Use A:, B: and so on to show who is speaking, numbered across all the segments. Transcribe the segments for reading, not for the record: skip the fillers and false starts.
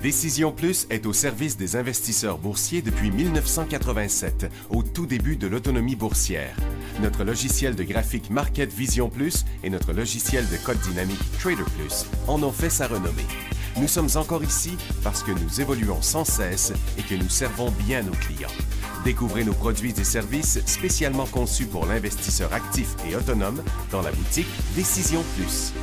A: Décision Plus est au service des investisseurs boursiers depuis 1987, au tout début de l'autonomie boursière. Notre logiciel de graphique Market Vision Plus et notre logiciel de code dynamique Trader Plus en ont fait sa renommée. Nous sommes encore ici parce que nous évoluons sans cesse et que nous servons bien nos clients. Découvrez nos produits et services spécialement conçus pour l'investisseur actif et autonome dans la boutique Décision Plus.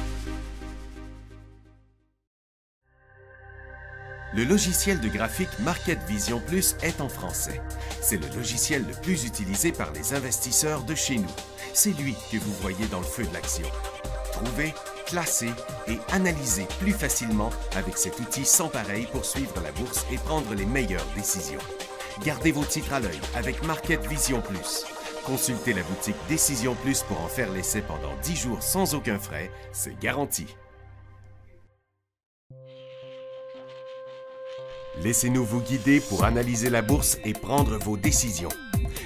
A: Le logiciel de graphique Market Vision Plus est en français. C'est le logiciel le plus utilisé par les investisseurs de chez nous. C'est lui que vous voyez dans le feu de l'action. Trouvez, classez et analysez plus facilement avec cet outil sans pareil pour suivre la bourse et prendre les meilleures décisions. Gardez vos titres à l'œil avec Market Vision Plus. Consultez la boutique Décision Plus pour en faire l'essai pendant 10 jours sans aucun frais, c'est garanti. Laissez-nous vous guider pour analyser la bourse et prendre vos décisions.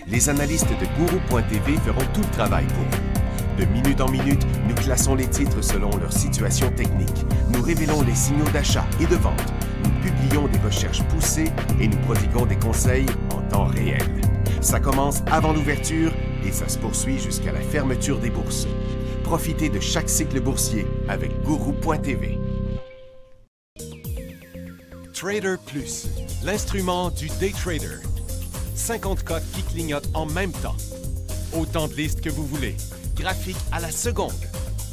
A: Les analystes de Guru.tv feront tout le travail pour vous. De minute en minute, nous classons les titres selon leur situation technique. Nous révélons les signaux d'achat et de vente. Nous publions des recherches poussées et nous prodiguons des conseils en temps réel. Ça commence avant l'ouverture et ça se poursuit jusqu'à la fermeture des bourses. Profitez de chaque cycle boursier avec Guru.tv. Trader Plus, l'instrument du day trader. 50 cotes qui clignotent en même temps. Autant de listes que vous voulez. Graphiques à la seconde.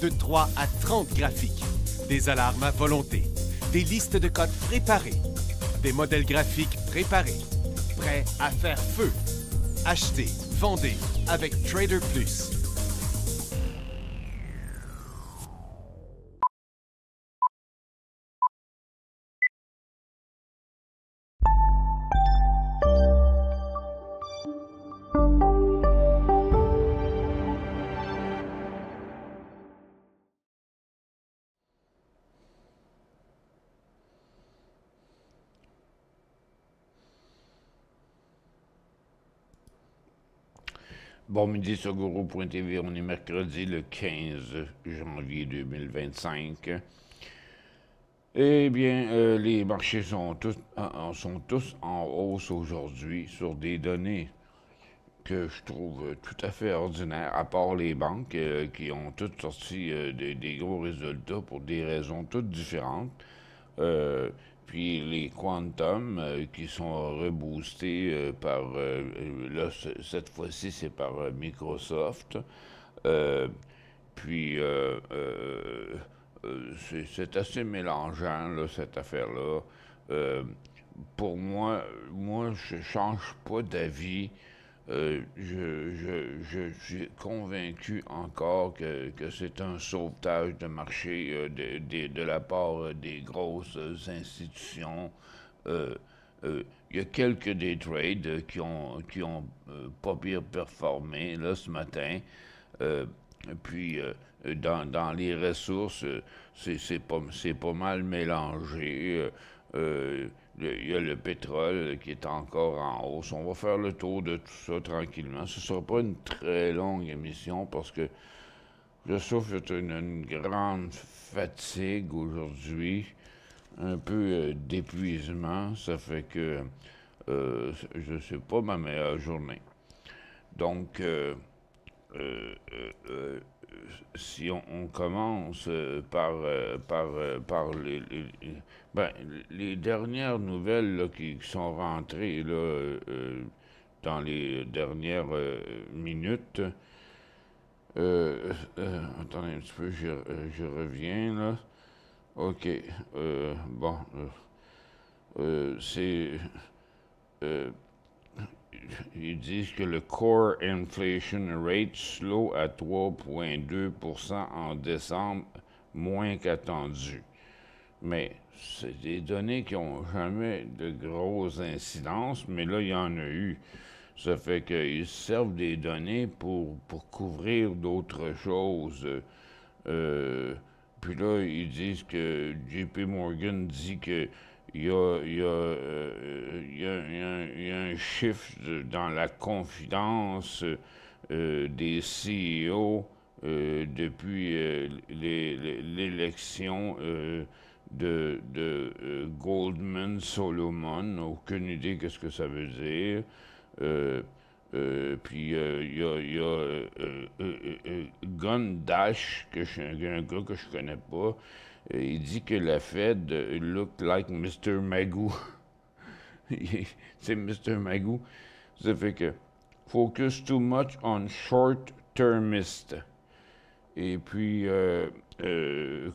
A: De 3 à 30 graphiques. Des alarmes à volonté. Des listes de cotes préparées. Des modèles graphiques préparés. Prêts à faire feu. Achetez, vendez avec Trader Plus.
B: Bon midi sur Guru.tv, on est mercredi le 15 janvier 2025. Eh bien, les marchés sont tous en hausse aujourd'hui sur des données que je trouve tout à fait ordinaires, à part les banques qui ont toutes sorti des gros résultats pour des raisons toutes différentes. Puis les quantums qui sont reboostés par, là, cette fois-ci, c'est par Microsoft. Puis c'est assez mélangeant, là, cette affaire-là. Pour moi, je change pas d'avis. Je suis convaincu encore que c'est un sauvetage de marché de la part des grosses institutions. Il y a quelques day trades qui ont pas bien performé là, ce matin. Puis dans les ressources, c'est pas mal mélangé. Il y a le pétrole qui est encore en hausse. On va faire le tour de tout ça tranquillement. Ce ne sera pas une très longue émission parce que je souffre d'une grande fatigue aujourd'hui, un peu d'épuisement. Ça fait que je ne sais pas ma meilleure journée. Donc, si on commence par les dernières nouvelles là, qui sont rentrées là, dans les dernières minutes. Attendez un petit peu, je reviens là. OK. Bon. Ils disent que le core inflation rate slow à 3,2% en décembre, moins qu'attendu. Mais c'est des données qui n'ont jamais de grosses incidences, mais là, il y en a eu. Ça fait qu'ils servent des données pour couvrir d'autres choses. Puis là, ils disent que JP Morgan dit que il y a un shift dans la confidence des CEO depuis l'élection Goldman Solomon. Aucune idée qu'est-ce que ça veut dire. Puis il y a Gun Dash, un gars que je connais pas. Il dit que la Fed look like Mr. Magoo. C'est Mr. Magoo. Ça fait que focus too much on short-termist. Et puis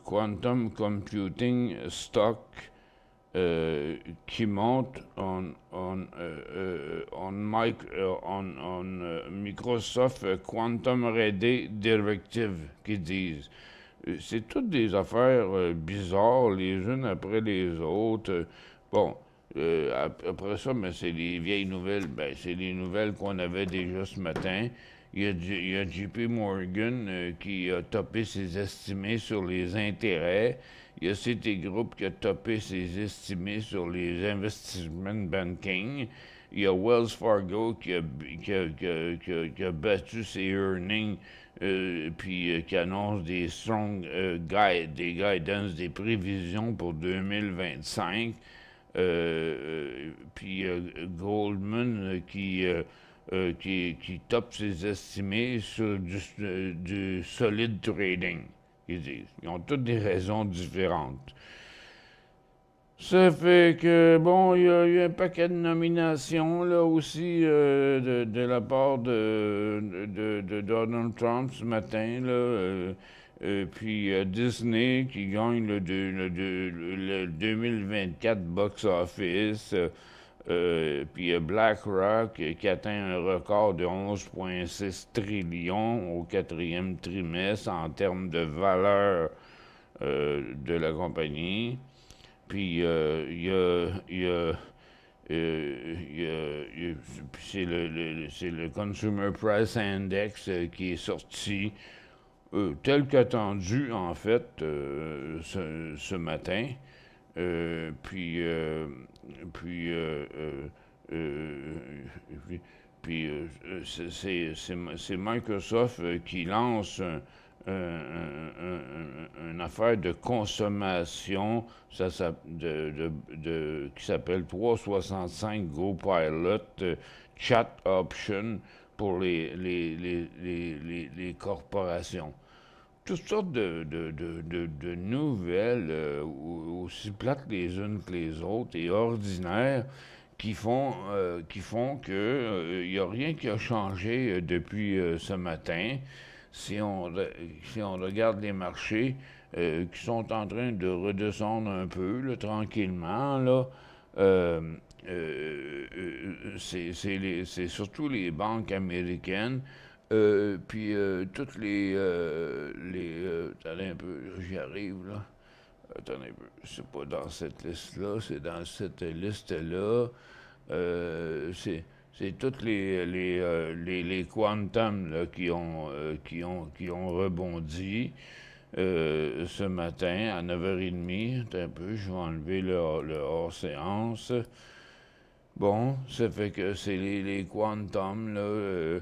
B: quantum computing stock qui monte on Microsoft Quantum Ready Directive qui disent. C'est toutes des affaires bizarres les unes après les autres. Bon, après ça, mais c'est les vieilles nouvelles. Ben, c'est les nouvelles qu'on avait déjà ce matin. Il y a JP Morgan qui a topé ses estimés sur les intérêts. Il y a Citigroup qui a topé ses estimés sur les investissements banking. Il y a Wells Fargo qui a battu ses earnings puis qui annonce des strong des guidance, des prévisions pour 2025. Puis Goldman qui top ses estimés sur du solide trading, ils disent. Ils ont toutes des raisons différentes. Ça fait que, bon, il y a eu un paquet de nominations, là, aussi, de la part de Donald Trump ce matin, là. Puis Disney qui gagne le 2024 box office. Puis BlackRock qui atteint un record de 11,6 trillions au quatrième trimestre en termes de valeur de la compagnie. Puis c'est le Consumer Price Index qui est sorti tel qu'attendu, en fait, ce matin. C'est Microsoft qui lance une affaire de consommation qui s'appelle 365 Go Pilot Chat Option pour les corporations. Toutes sortes de nouvelles, aussi plates les unes que les autres et ordinaires, qui font que il n'y a rien qui a changé depuis ce matin. Si on regarde les marchés qui sont en train de redescendre un peu, là, tranquillement, là, c'est surtout les banques américaines. Puis toutes attendez un peu, j'y arrive là. Attendez un peu, c'est pas dans cette liste-là, c'est dans cette liste-là. C'est toutes les quantums là, qui ont rebondi ce matin à 9h30. Attends un peu, je vais enlever le hors-séance. Bon, ça fait que c'est les quantums là.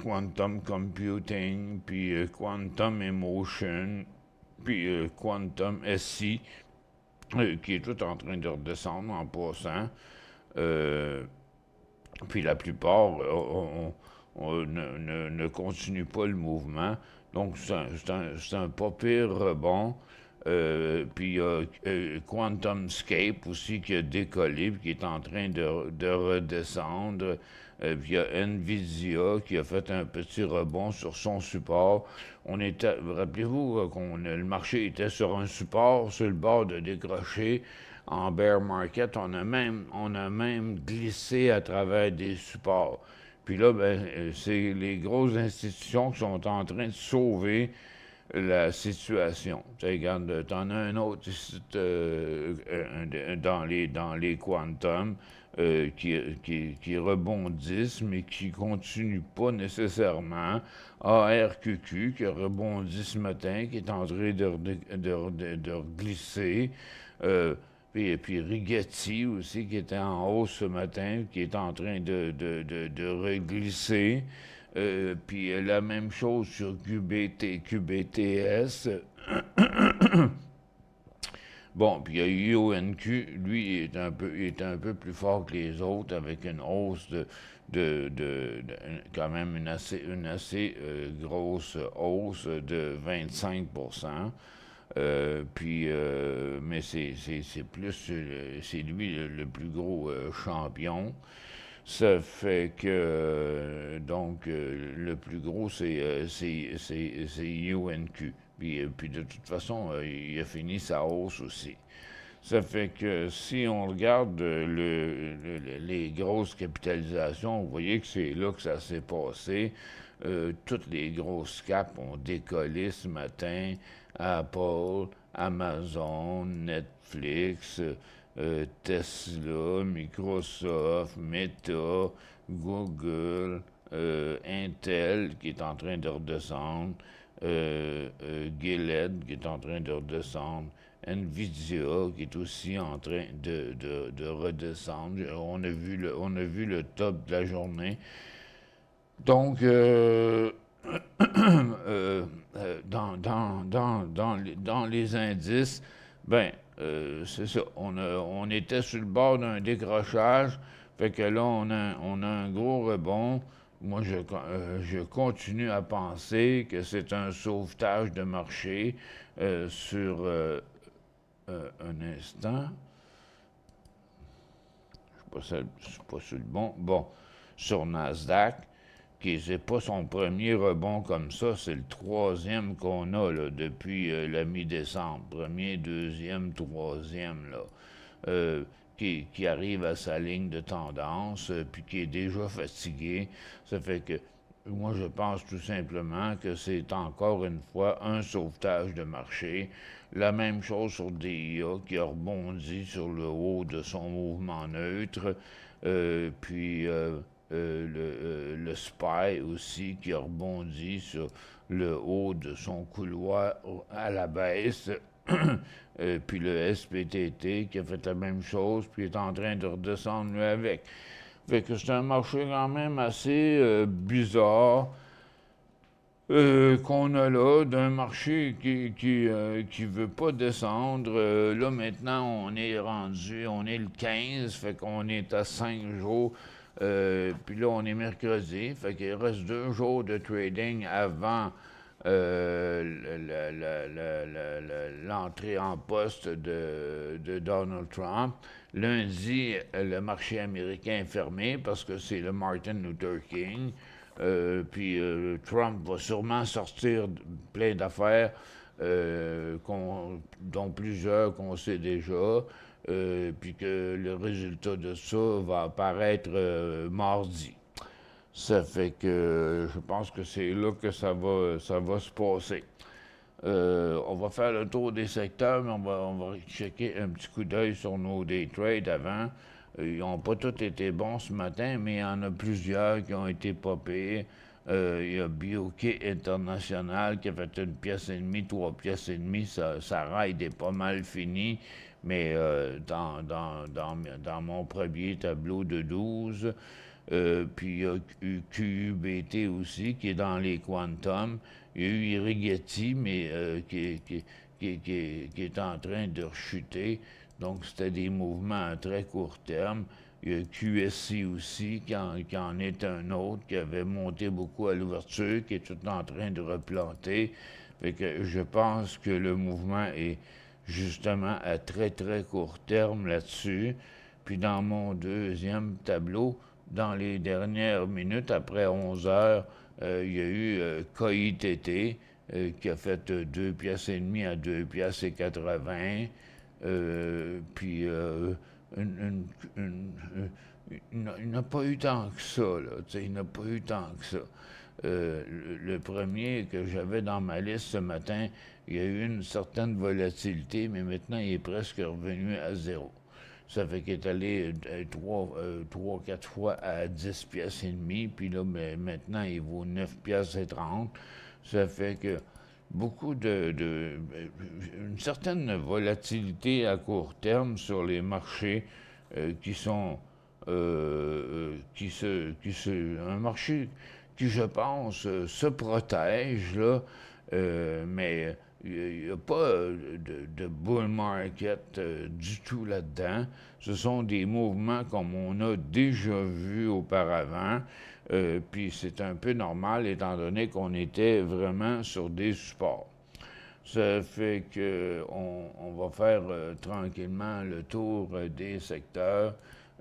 B: Quantum Computing, puis Quantum Emotion, puis Quantum SI, qui est tout en train de redescendre en passant. Puis la plupart ne continue pas le mouvement. Donc c'est un pas pire rebond. Puis il y a QuantumScape aussi qui a décollé, puis qui est en train de redescendre. Puis il y a Nvidia qui a fait un petit rebond sur son support. Rappelez-vous le marché était sur un support, sur le bord de décrocher. En bear market, on a même glissé à travers des supports. Puis là, c'est les grosses institutions qui sont en train de sauver la situation. Tu sais, regarde, t'en as un autre ici, dans les quantums qui rebondissent, mais qui continuent pas nécessairement. ARQQ qui a rebondi ce matin, qui est en train de glisser. Puis Rigetti aussi, qui était en hausse ce matin, qui est en train de reglisser. Puis la même chose sur QBTS. Bon, puis il y a UONQ, lui, il est un peu plus fort que les autres, avec une hausse quand même une assez grosse hausse de 25%. Mais c'est plus, c'est lui le plus gros champion. Ça fait que, le plus gros, c'est UNQ. Puis de toute façon, il a fini sa hausse aussi. Ça fait que si on regarde les grosses capitalisations, vous voyez que c'est là que ça s'est passé. Toutes les grosses caps ont décollé ce matin. Apple, Amazon, Netflix, Tesla, Microsoft, Meta, Google, Intel qui est en train de redescendre, Gilead qui est en train de redescendre, Nvidia qui est aussi en train de redescendre. On a vu le top de la journée. Donc, dans les indices, ben, c'est ça. On était sur le bord d'un décrochage. Fait que là, on a un gros rebond. Moi, je continue à penser que c'est un sauvetage de marché sur un instant. Je ne suis pas sur le bon. Bon, sur Nasdaq, qui c'est pas son premier rebond comme ça, c'est le troisième qu'on a là, depuis la mi-décembre. Premier, deuxième, troisième, là. Qui arrive à sa ligne de tendance, puis qui est déjà fatigué. Ça fait que moi, je pense tout simplement que c'est encore une fois un sauvetage de marché. La même chose sur DIA qui a rebondi sur le haut de son mouvement neutre. Le SPY aussi qui a rebondi sur le haut de son couloir à la baisse. Puis le SPTT qui a fait la même chose, puis est en train de redescendre lui avec. Fait que c'est un marché quand même assez bizarre qu'on a là, d'un marché qui veut pas descendre. Là, maintenant, on est le 15, fait qu'on est à 5 jours. Puis là, on est mercredi, fait qu'il reste 2 jours de trading avant l'entrée en poste de Donald Trump. Lundi, le marché américain est fermé parce que c'est le Martin Luther King. Trump va sûrement sortir plein d'affaires, dont plusieurs qu'on sait déjà, puis que le résultat de ça va apparaître mardi. Ça fait que je pense que c'est là que ça va se passer. On va faire le tour des secteurs, mais on va checker un petit coup d'œil sur nos day trades avant. Ils n'ont pas tous été bons ce matin, mais il y en a plusieurs qui ont été pas pires. Il y a BOK International qui a fait 1,5 pièce, 3 pièces et demie. Sa ride est pas mal finie, mais dans mon premier tableau de 12, puis il y a eu QUBT aussi, qui est dans les quantums. Il y a eu Irrigati, mais qui est en train de rechuter. Donc, c'était des mouvements à très court terme. Il y a QSC aussi, qui en est un autre, qui avait monté beaucoup à l'ouverture, qui est tout en train de replanter. Fait que je pense que le mouvement est justement à très, très court terme là-dessus. Puis dans mon deuxième tableau, dans les dernières minutes, après 11 heures, il y a eu KITT qui a fait 2 pièces et demie à 2 pièces et 80. Il n'a pas eu tant que ça, là. Il n'a pas eu tant que ça. Le premier que j'avais dans ma liste ce matin, il y a eu une certaine volatilité, mais maintenant il est presque revenu à zéro. Ça fait qu'il est allé 3-4 fois à 10 pièces et demie, puis là, maintenant, il vaut 9 pièces et 30. Ça fait que une certaine volatilité à court terme sur les marchés qui sont, un marché qui, je pense, se protège, là, mais il n'y a pas de bull market du tout là-dedans. Ce sont des mouvements comme on a déjà vu auparavant. Puis c'est un peu normal étant donné qu'on était vraiment sur des supports. Ça fait qu'on va faire tranquillement le tour des secteurs.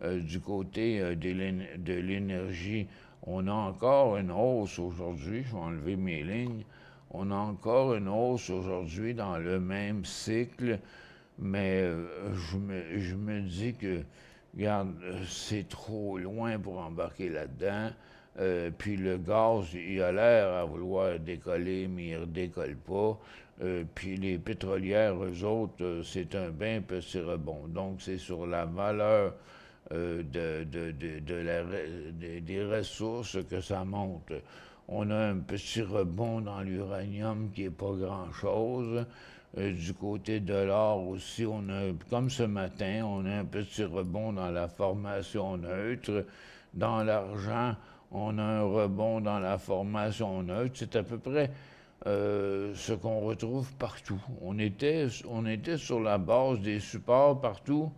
B: Du côté de l'énergie, on a encore une hausse aujourd'hui. Je vais enlever mes lignes. On a encore une hausse aujourd'hui dans le même cycle, mais je me dis que, regarde, c'est trop loin pour embarquer là-dedans. Puis le gaz, il a l'air à vouloir décoller, mais il ne redécolle pas. Puis les pétrolières, eux autres, c'est un bien petit rebond. Donc, c'est sur la valeur des ressources que ça monte. On a un petit rebond dans l'uranium qui n'est pas grand-chose. Du côté de l'or aussi, on a, comme ce matin, on a un petit rebond dans la formation neutre. Dans l'argent, on a un rebond dans la formation neutre. C'est à peu près ce qu'on retrouve partout. On était sur la base des supports partout,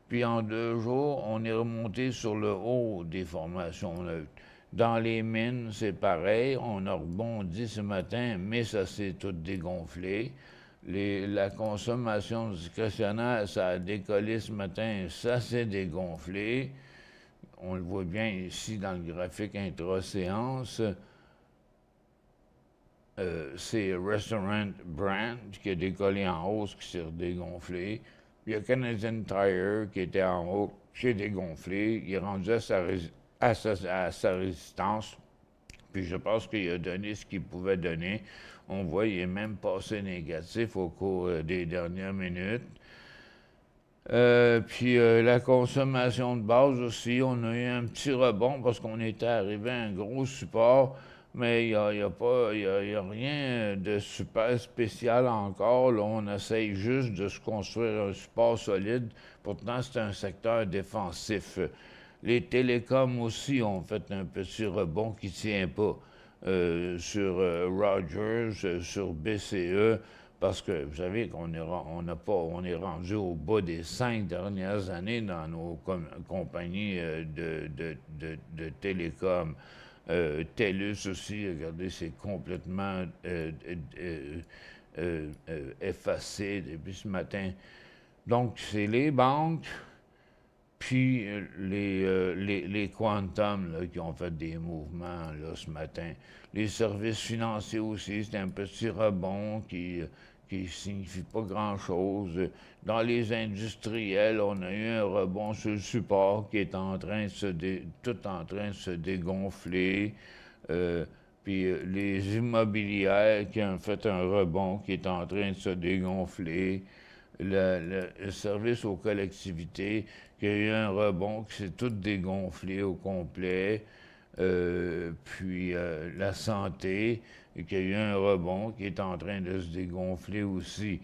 B: puis en 2 jours, on est remonté sur le haut des formations neutres. Dans les mines, c'est pareil. On a rebondi ce matin, mais ça s'est tout dégonflé. La consommation discrétionnaire, ça a décollé ce matin, ça s'est dégonflé. On le voit bien ici dans le graphique intra-séance. C'est Restaurant Brand qui a décollé en hausse, qui s'est redégonflé. Il y a Canadian Tire qui était en haut, qui s'est dégonflé. Il est rendu à sa résistance. Puis je pense qu'il a donné ce qu'il pouvait donner. On voit qu'il est même passé négatif au cours des dernières minutes. Puis la consommation de base aussi, on a eu un petit rebond parce qu'on était arrivé à un gros support, mais il n'y a rien de super spécial encore. Là, on essaye juste de se construire un support solide. Pourtant, c'est un secteur défensif. Les télécoms aussi ont fait un petit rebond qui ne tient pas sur Rogers, sur BCE. Parce que vous savez qu'on on est rendu au bas des 5 dernières années dans nos compagnies de télécom. TELUS aussi, regardez, c'est complètement effacé depuis ce matin. Donc, c'est les banques, puis les quantums là, qui ont fait des mouvements là, ce matin. Les services financiers aussi, c'est un petit rebond qui signifie pas grand-chose. Dans les industriels, on a eu un rebond sur le support qui est en train de tout en train de se dégonfler. Puis les immobilières qui ont fait un rebond qui est en train de se dégonfler. Le service aux collectivités qui a eu un rebond qui s'est tout dégonflé au complet. Puis la santé, qui a eu un rebond qui est en train de se dégonfler aussi.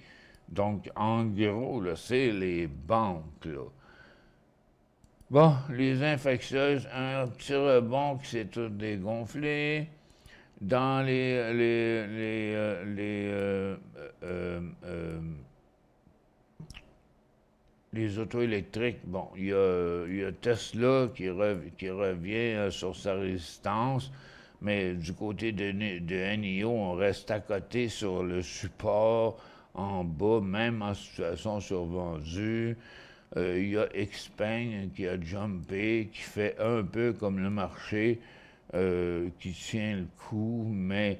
B: Donc, en gros, là, c'est les banques, là. Bon, les infectieuses, un petit rebond qui s'est tout dégonflé. Dans les autos électriques, bon, il y a Tesla qui revient sur sa résistance, mais du côté de NIO, on reste à côté sur le support en bas, même en situation survendue. Il y a Xpeng qui a jumpé, qui fait un peu comme le marché, qui tient le coup, mais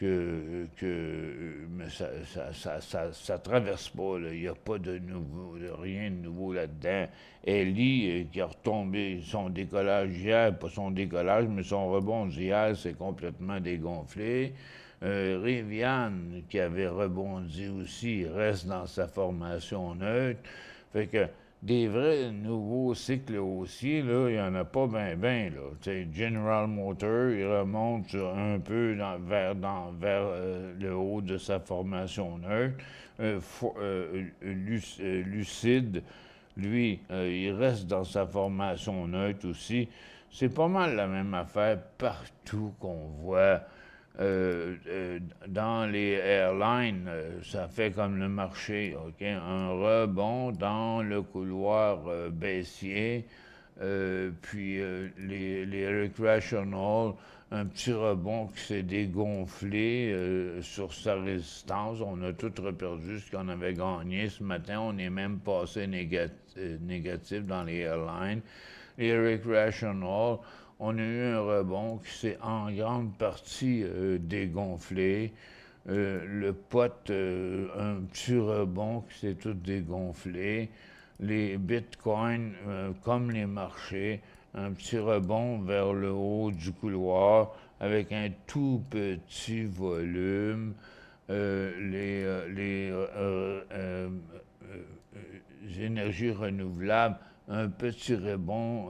B: mais ça traverse pas, là. Il n'y a pas de rien de nouveau là-dedans. Ellie, qui a retombé son décollage hier, pas son décollage, mais son rebond d'hier, c'est complètement dégonflé. Rivian, qui avait rebondi aussi, reste dans sa formation neutre. Fait que des vrais nouveaux cycles haussiers, là, il n'y en a pas bien, là. T'sais, General Motors, il remonte un peu vers le haut de sa formation neutre. Lucide, lui, il reste dans sa formation neutre aussi. C'est pas mal la même affaire partout qu'on voit. dans les airlines, ça fait comme le marché, OK? Un rebond dans le couloir baissier, puis les recreational, un petit rebond qui s'est dégonflé sur sa résistance. On a tout reperdu ce qu'on avait gagné ce matin. On est même passé négatif dans les airlines. Les recreational, on a eu un rebond qui s'est en grande partie dégonflé. Le pot, un petit rebond qui s'est tout dégonflé. Les bitcoins, comme les marchés, un petit rebond vers le haut du couloir avec un tout petit volume. Les énergies renouvelables, un petit rebond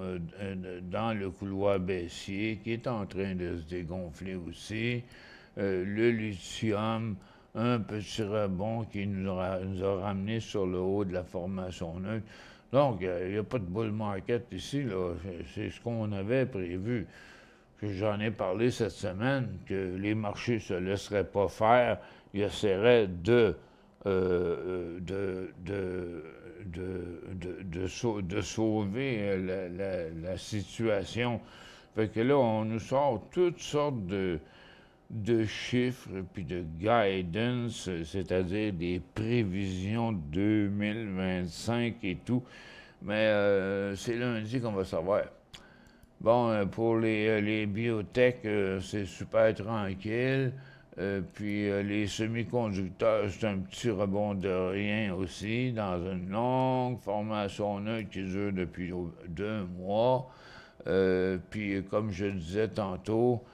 B: dans le couloir baissier qui est en train de se dégonfler aussi. Le lithium, un petit rebond qui nous a ramené sur le haut de la formation neutre. Donc, il n'y a pas de bull market ici, là. C'est ce qu'on avait prévu. J'en ai parlé cette semaine, que les marchés ne se laisseraient pas faire. Ils essaieraient de sauver la situation. Fait que là, on nous sort toutes sortes de chiffres puis de guidance, c'est-à-dire des prévisions 2025 et tout. Mais c'est lundi qu'on va savoir. Bon, pour les biotech, c'est super tranquille. Puis les semi-conducteurs, c'est un petit rebond de rien aussi, dans une longue formation neutre qui dure depuis 2 mois. Puis comme je disais tantôt,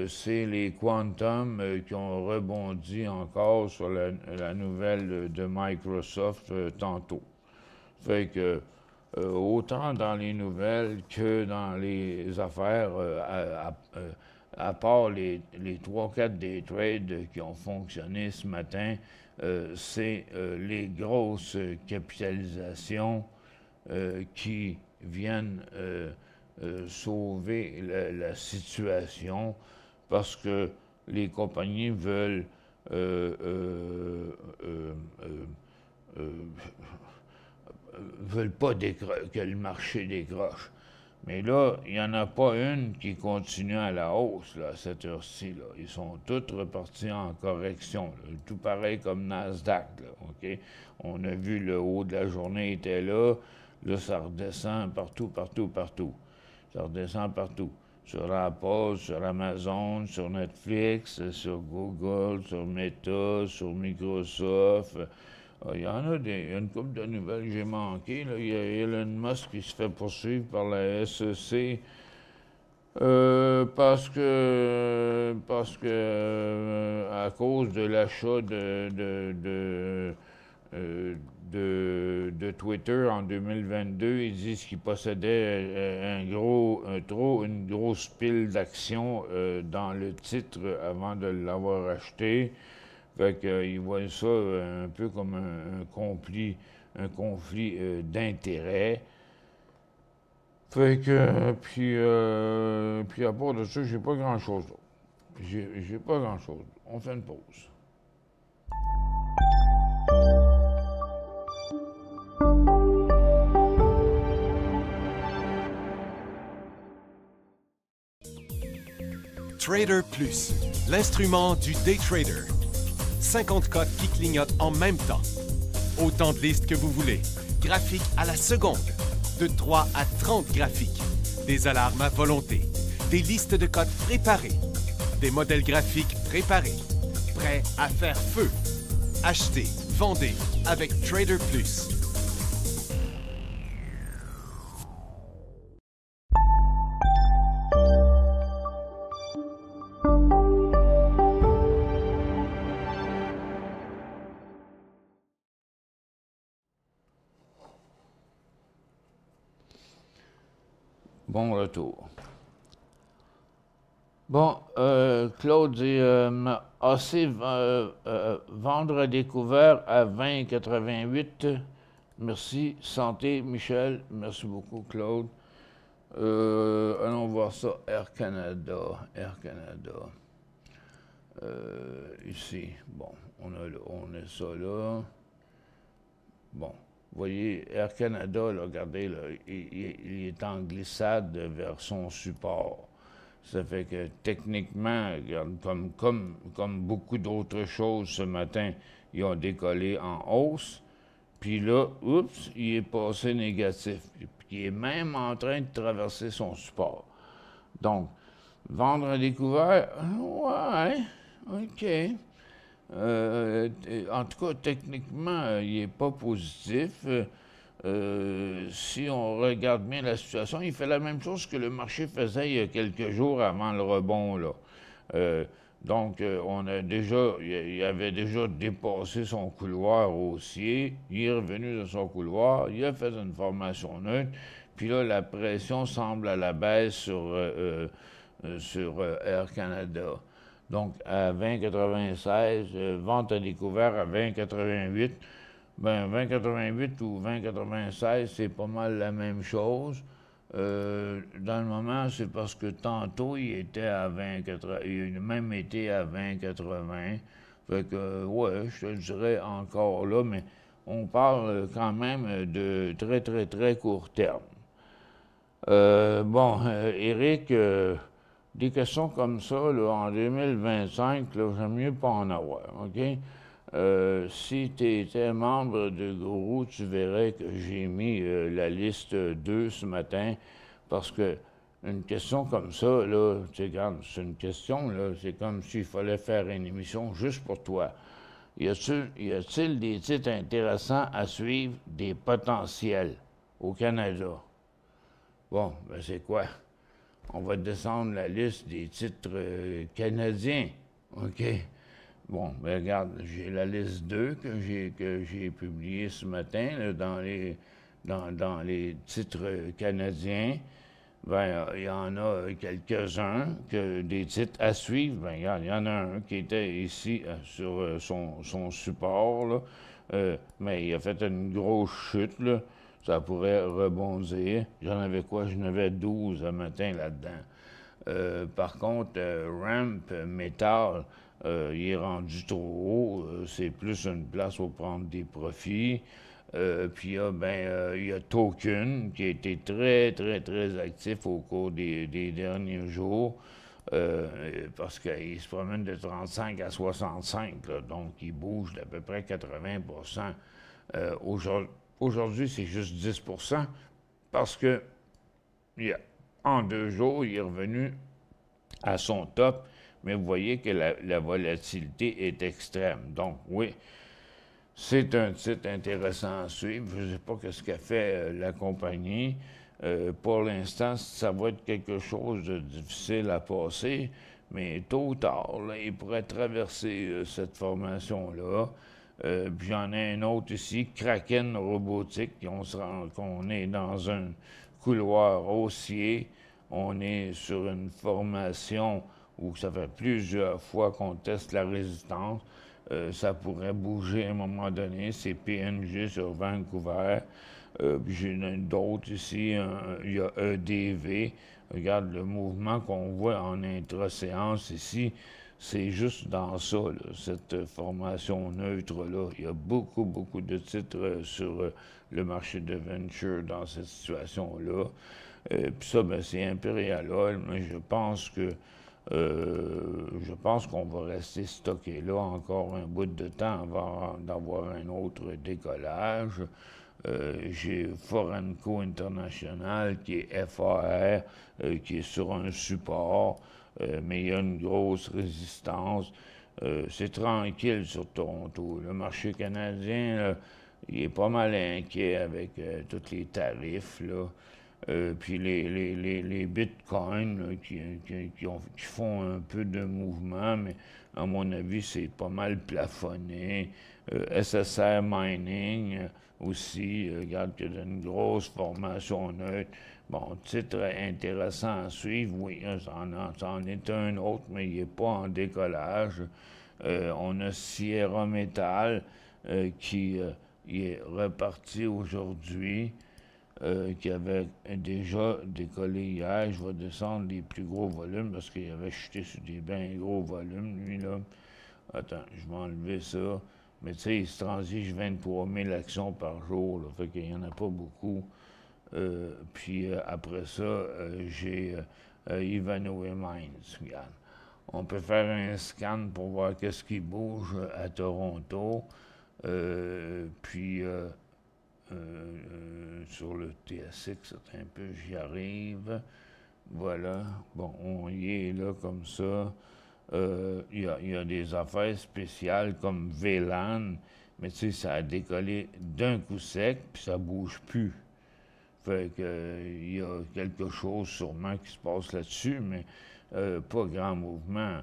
B: c'est les quantum qui ont rebondi encore sur la nouvelle de Microsoft tantôt. Fait que autant dans les nouvelles que dans les affaires, à part les 3-4 day trades qui ont fonctionné ce matin, c'est les grosses capitalisations qui viennent sauver la situation parce que les compagnies veulent pas que le marché décroche. Mais là, il n'y en a pas une qui continue à la hausse, là, à cette heure-ci. Là. Ils sont tous repartis en correction. Là. Tout pareil comme Nasdaq. Là, OK? On a vu le haut de la journée était là. Là, ça redescend partout. Ça redescend partout. Sur Apple, sur Amazon, sur Netflix, sur Google, sur Meta, sur Microsoft. Il y en a une couple de nouvelles que j'ai manquées. Là. Il y a Elon Musk qui se fait poursuivre par la SEC parce que à cause de l'achat de Twitter en 2022, ils disent qu'ils possédaient une grosse pile d'actions dans le titre avant de l'avoir acheté. Fait qu'ils voient ça un peu comme un conflit d'intérêts. Fait que, puis à part de ça, j'ai pas grand-chose d'autre. J'ai pas grand-chose. On fait une pause.
A: Trader Plus, l'instrument du day trader. 50 cotes qui clignotent en même temps. Autant de listes que vous voulez. Graphiques à la seconde. De 3 à 30 graphiques. Des alarmes à volonté. Des listes de cotes préparées. Des modèles graphiques préparés. Prêts à faire feu. Achetez, vendez avec Trader Plus.
B: Bon retour. Bon, Claude dit AC vendre à découvert à 20,88. Merci. Santé, Michel. Merci beaucoup, Claude. Allons voir ça. Air Canada. Ici, bon, on a ça là. Bon, vous voyez, Air Canada, là, regardez, là, il est en glissade vers son support. Ça fait que techniquement, regarde, comme beaucoup d'autres choses ce matin, ils ont décollé en hausse. Puis là, oups, il est passé négatif. Puis il est même en train de traverser son support. Donc, vendre à découvert, ouais, OK. En tout cas, techniquement, il n'est pas positif. Si on regarde bien la situation, il fait la même chose que le marché faisait il y a quelques jours avant le rebond, là. Donc, il avait déjà dépassé son couloir haussier, il est revenu de son couloir, il a fait une formation neutre, puis là, la pression semble à la baisse sur Air Canada. Donc, à 20,96, vente à découvert à 20,88. Ben, 20,88 ou 20,96, c'est pas mal la même chose. Dans le moment, c'est parce que tantôt, il était à 20,80. Il a même été à 20,80. Fait que, ouais, je te dirais encore là, mais on parle quand même de très, très, très court terme. Éric, des questions comme ça, là, en 2025, là, j'aime mieux pas en avoir, OK? Si tu étais membre de Gourou, tu verrais que j'ai mis la liste 2 ce matin, parce que une question comme ça, là, tu sais, regarde, c'est une question, là, c'est comme s'il fallait faire une émission juste pour toi. Y a-t-il des titres intéressants à suivre, des potentiels au Canada? Bon, ben c'est quoi? On va descendre la liste des titres canadiens, OK? Bon, ben regarde, j'ai la liste 2 que j'ai publiée ce matin là, dans les titres canadiens. Ben, il y en a quelques-uns, des titres à suivre. Ben, regarde, il y en a un qui était ici sur son support, là, mais il a fait une grosse chute, là. Ça pourrait rebondir. J'en avais quoi? J'en avais 12 un matin là-dedans. Par contre, Ramp Metal, il est rendu trop haut. C'est plus une place pour prendre des profits. Puis il y a Token qui a été très, très, très actif au cours des derniers jours. Parce qu'il se promène de 35 à 65, là, donc il bouge d'à peu près 80%. Aujourd'hui, c'est juste 10% parce que en 2 jours, il est revenu à son top, mais vous voyez que la volatilité est extrême. Donc, oui, c'est un titre intéressant à suivre. Je ne sais pas ce qu'a fait la compagnie. Pour l'instant, ça va être quelque chose de difficile à passer, mais tôt ou tard, là, il pourrait traverser cette formation-là. Puis j'en ai un autre ici, Kraken Robotique. On se rend qu'on est dans un couloir haussier. On est sur une formation où ça fait plusieurs fois qu'on teste la résistance. Ça pourrait bouger à un moment donné. C'est PNG sur Vancouver. Puis j'ai d'autres ici. Il y a EDV. Regarde le mouvement qu'on voit en intra-séance ici. C'est juste dans ça, là, cette formation neutre-là. Il y a beaucoup, beaucoup de titres sur le marché de venture dans cette situation-là. Puis ça, ben, c'est Imperial Oil, mais je pense qu'on va rester stocké là encore un bout de temps avant d'avoir un autre décollage. J'ai Forenco International qui est FAR, qui est sur un support, mais il y a une grosse résistance. C'est tranquille sur Toronto. Le marché canadien, là, il est pas mal inquiet avec tous les tarifs, là. Puis les bitcoins là, qui font un peu de mouvement, mais à mon avis, c'est pas mal plafonné. SSR Mining aussi, regarde qu'il y a une grosse formation neutre. Bon, titre intéressant à suivre, oui, ça en est un autre, mais il n'est pas en décollage. On a Sierra Metal qui est reparti aujourd'hui. qui avait déjà décollé hier. Je vais descendre les plus gros volumes parce qu'il avait chuté sur des bien gros volumes, lui, là. Attends, je vais enlever ça. Mais tu sais, il se transige 23 000 actions par jour, là, fait qu'il n'y en a pas beaucoup. Puis après ça, j'ai Ivanhoe Mines, regarde. On peut faire un scan pour voir qu'est-ce qui bouge à Toronto. Puis sur le TSX, c'est un peu, j'y arrive. Voilà. Bon, on y est là comme ça. Il y a des affaires spéciales comme VLAN, mais tu sais, ça a décollé d'un coup sec, puis ça bouge plus. Fait que, il y a quelque chose sûrement qui se passe là-dessus, mais pas grand mouvement.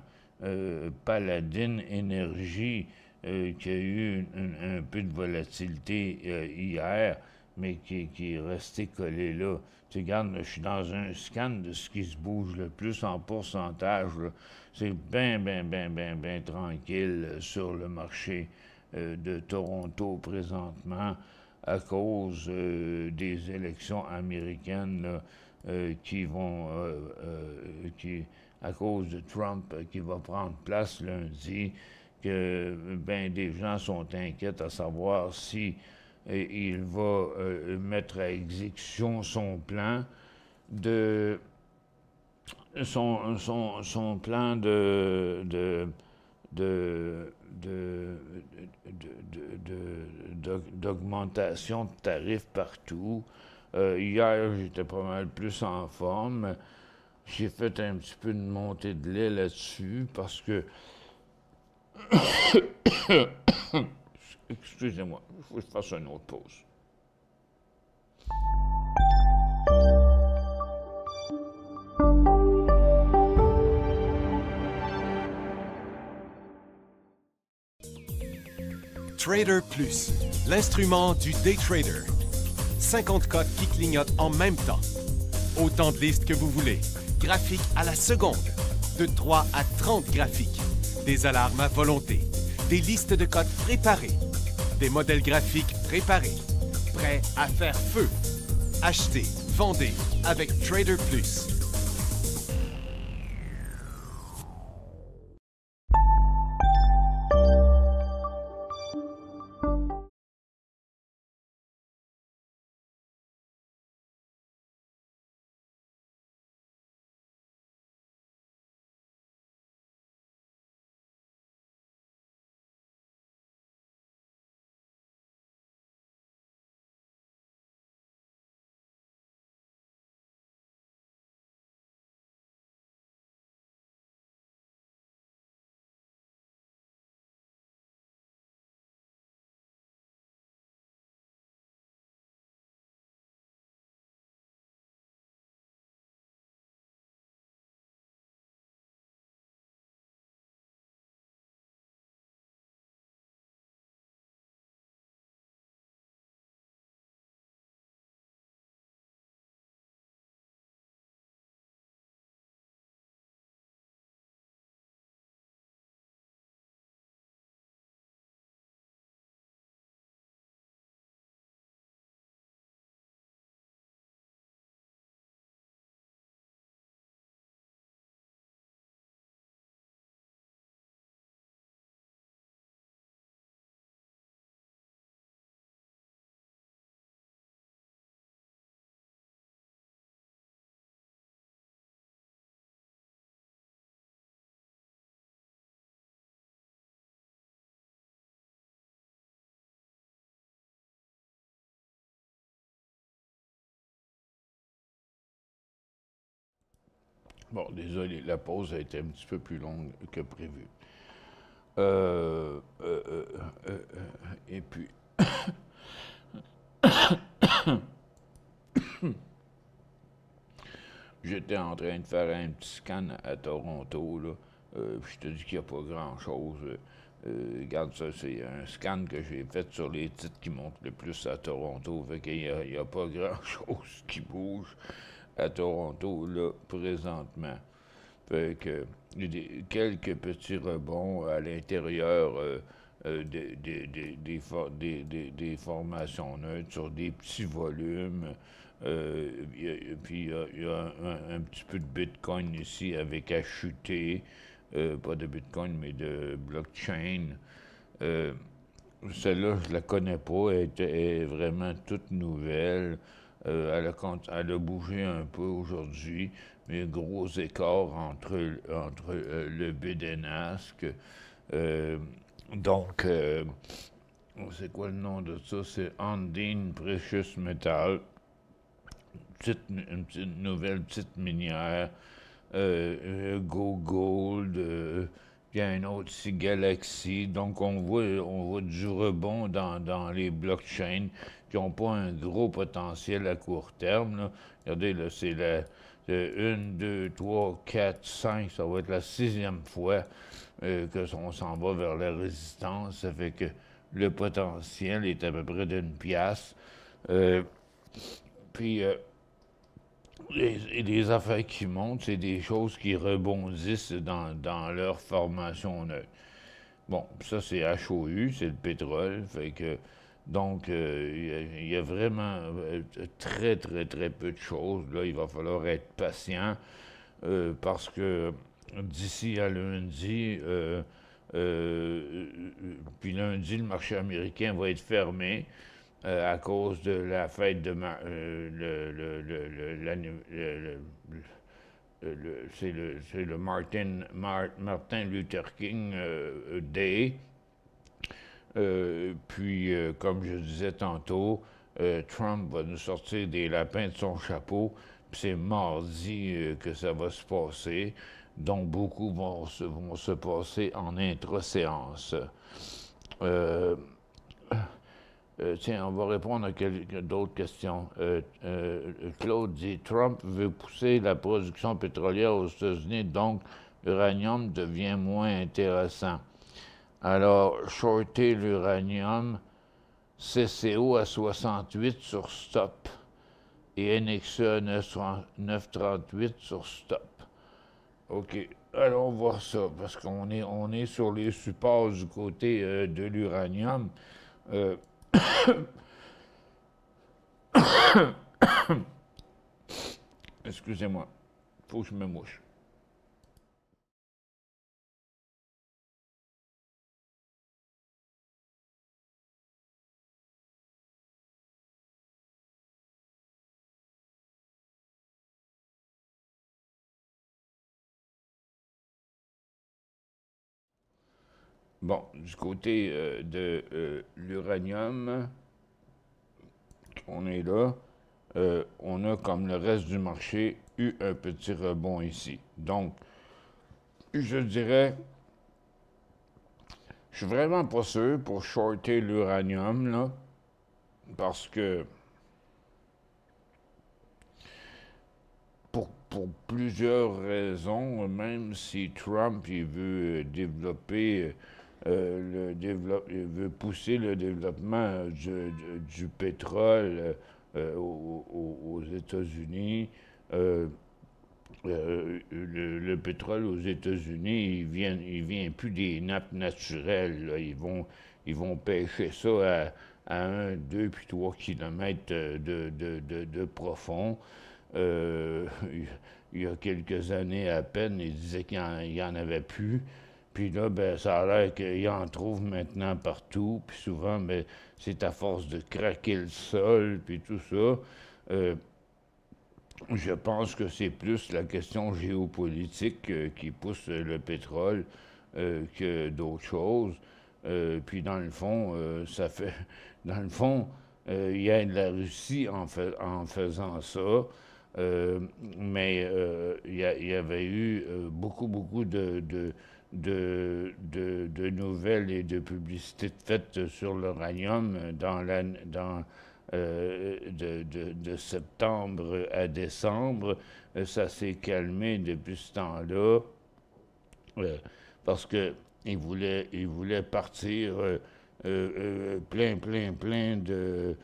B: Paladin Energy, qui a eu un peu de volatilité hier, mais qui est resté collé là. Tu regardes, je suis dans un scan de ce qui se bouge le plus en pourcentage. C'est bien tranquille sur le marché de Toronto présentement à cause des élections américaines là, qui vont, à cause de Trump qui va prendre place lundi, que ben des gens sont inquiets à savoir si il va mettre à exécution son plan de son plan d'augmentation de tarifs partout. Hier, j'étais pas mal plus en forme. J'ai fait un petit peu de montée de lait là-dessus parce que excusez-moi, il faut que je fasse une autre pause.
A: Trader Plus, l'instrument du day trader. 50 cotes qui clignotent en même temps. Autant de listes que vous voulez. Graphiques à la seconde. De 3 à 30 graphiques. Des alarmes à volonté. Des listes de cotes préparées. Des modèles graphiques préparés. Prêts à faire feu. Achetez, vendez avec Trader Plus.
B: Bon, désolé, la pause a été un petit peu plus longue que prévu. Et puis, j'étais en train de faire un petit scan à Toronto, là. Puis je te dis qu'il n'y a pas grand-chose. Regarde ça, c'est un scan que j'ai fait sur les titres qui montent le plus à Toronto. Fait qu'il n'y a pas grand-chose qui bouge à Toronto, là, présentement. Fait que il y a quelques petits rebonds à l'intérieur des formations neutres sur des petits volumes. Puis il y a un petit peu de Bitcoin ici avec à chuter. Pas de Bitcoin, mais de blockchain. Euh, Celle-là, je la connais pas. Elle est vraiment toute nouvelle. Elle a bougé un peu aujourd'hui, mais un gros écart entre le bid et Nasdaq. Euh, donc, c'est quoi le nom de ça? C'est Andine Precious Metal. Une petite nouvelle petite minière. Go Gold. Il y a un autre ici, Galaxy. Donc, on voit du rebond dans les blockchains qui n'ont pas un gros potentiel à court terme. Là. Regardez, là, c'est la 1, 2, 3, 4, 5. Ça va être la sixième fois qu'on s'en va vers la résistance. Ça fait que le potentiel est à peu près d'une pièce. Puis, les affaires qui montent, c'est des choses qui rebondissent dans leur formation neutre. Bon, ça, c'est HOU, c'est le pétrole. Fait que, donc, il y a vraiment très, très, très peu de choses. Là, il va falloir être patient parce que d'ici à lundi, puis lundi, le marché américain va être fermé à cause de la fête de c'est le Martin Luther King Day. Puis, comme je disais tantôt, Trump va nous sortir des lapins de son chapeau. Puis c'est mardi que ça va se passer. Donc, beaucoup vont se passer en intra-séance. Euh, Tiens, on va répondre à d'autres questions. Claude dit Trump veut pousser la production pétrolière aux États-Unis, donc l'uranium devient moins intéressant. Alors, shorter l'uranium, CCO à 68 sur stop et NXE à 9,38 sur stop. OK. Allons voir ça, parce on est sur les supports du côté de l'uranium. Excusez-moi, faut que je me mouche. Bon, du côté de l'uranium, on est là. On a, comme le reste du marché, eu un petit rebond ici. Donc, je dirais, je suis vraiment pas sûr pour shorter l'uranium, là, parce que pour plusieurs raisons, même si Trump il veut développer il veut pousser le développement du pétrole aux États-Unis. Le pétrole aux États-Unis, il vient plus des nappes naturelles. Là. Ils vont pêcher ça à 1, 2 puis 3 kilomètres de profond. Euh, il y a quelques années à peine, il disait qu'il n'y en avait plus. Puis là, ben, ça a l'air qu'il en trouve maintenant partout. Puis souvent, ben, c'est à force de craquer le sol, puis tout ça. Euh, je pense que c'est plus la question géopolitique qui pousse le pétrole que d'autres choses. Puis dans le fond, ça fait. Dans le fond, il y a de la Russie en faisant ça. Euh, mais il y avait eu beaucoup, beaucoup de nouvelles et de publicités faites sur l'uranium de septembre à décembre. Ça s'est calmé depuis ce temps-là parce que il voulait partir plein de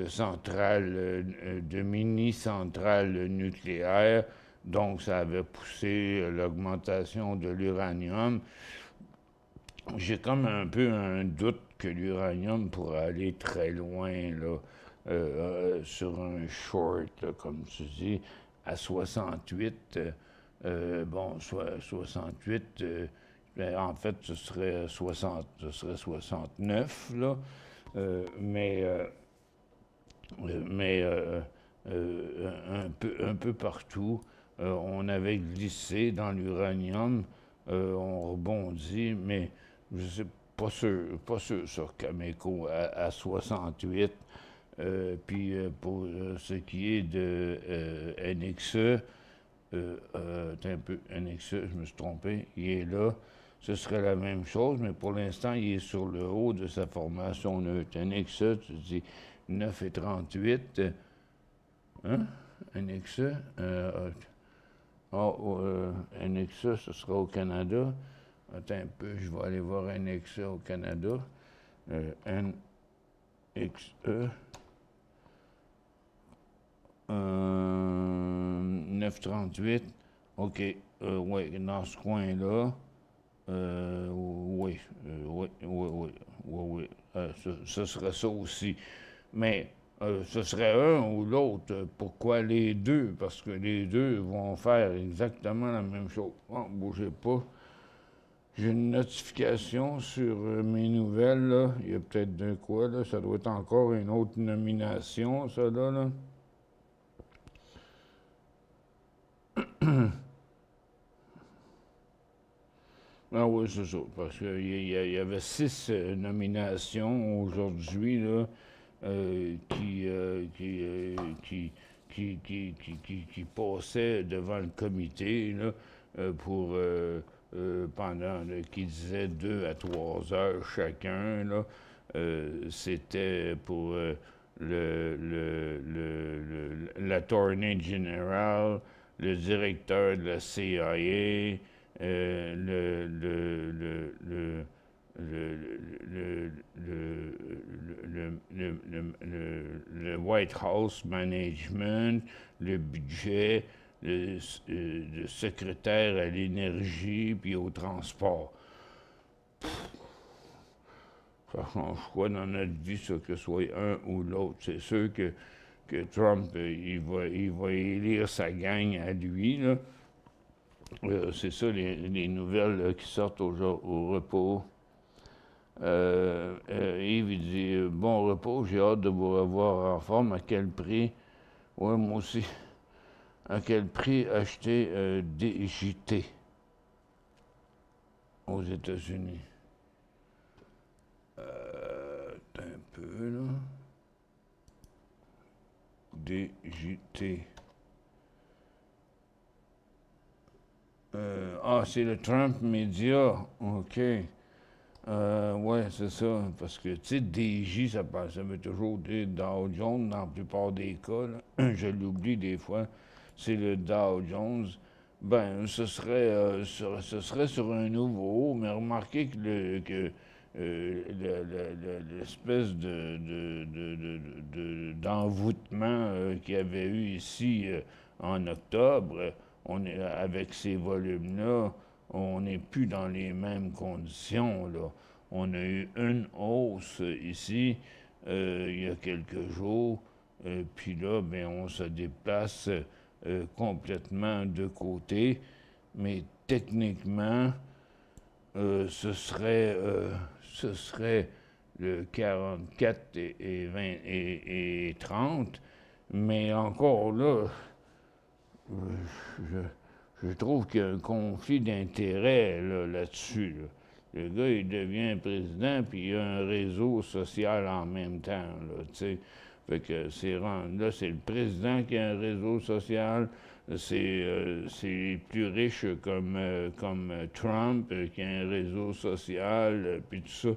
B: centrales, de mini-centrales nucléaires. Donc, ça avait poussé l'augmentation de l'uranium. J'ai comme un peu un doute que l'uranium pourrait aller très loin, là. sur un short, là, comme tu dis, à 68. Bon, 68, ben, en fait, ce serait 69, là. Mais un peu partout, on avait glissé dans l'uranium, on rebondit, mais je ne sais pas sûr sur Cameco à 68. Puis pour ce qui est de NXE, un peu, NXE, je me suis trompé, il est là. Ce serait la même chose, mais pour l'instant, il est sur le haut de sa formation neutre. NXE, tu dis 9,38. Hein? NXE? NXE, ce sera au Canada. Attends un peu, je vais aller voir NXE au Canada. NXE. 9,38. OK. Oui, dans ce coin-là. Oui. Ce serait ça aussi. Mais ce serait un ou l'autre. Pourquoi les deux? Parce que les deux vont faire exactement la même chose. Bon, bougez pas. J'ai une notification sur mes nouvelles, là. Il y a peut-être de quoi, là. Ça doit être encore une autre nomination, ça, là. Ah oui, c'est ça. Parce qu'il y avait 6 nominations aujourd'hui, là, qui passaient devant le comité, là, pour pendant, qui disait 2 à 3 heures chacun, là. C'était pour l'attorney general, le directeur de la CIA, le White House Management, le budget, le secrétaire à l'énergie puis au transport. Ça change quoi dans notre vie, ça, que ce soit un ou l'autre? C'est sûr que Trump, il va élire sa gang à lui, là. C'est ça, les nouvelles là, qui sortent au repos. Yves, il dit « Bon repos, j'ai hâte de vous revoir en forme. À quel prix? » Oui, moi aussi. À quel prix acheter DJT aux États-Unis? Un peu, là. DJT. C'est le Trump Media. OK. Ouais, c'est ça. Parce que, tu sais, DJ, ça veut toujours dire Dow Jones dans la plupart des cas. Là. Je l'oublie des fois. C'est le Dow Jones. Ben, ce serait sur un nouveau, mais remarquez que l'espèce d'envoûtement qu'il y avait eu ici en octobre, avec ces volumes-là, on n'est plus dans les mêmes conditions, là. On a eu une hausse ici il y a quelques jours, puis là, ben, on se déplace complètement de côté, mais techniquement, ce serait le 44 et 20 et 30, mais encore là, je trouve qu'il y a un conflit d'intérêts là-dessus. Là. Le gars, il devient président, puis il a un réseau social en même temps, là, tu sais. Fait que là, c'est le président qui a un réseau social, c'est les plus riches comme Trump qui a un réseau social, puis tout ça.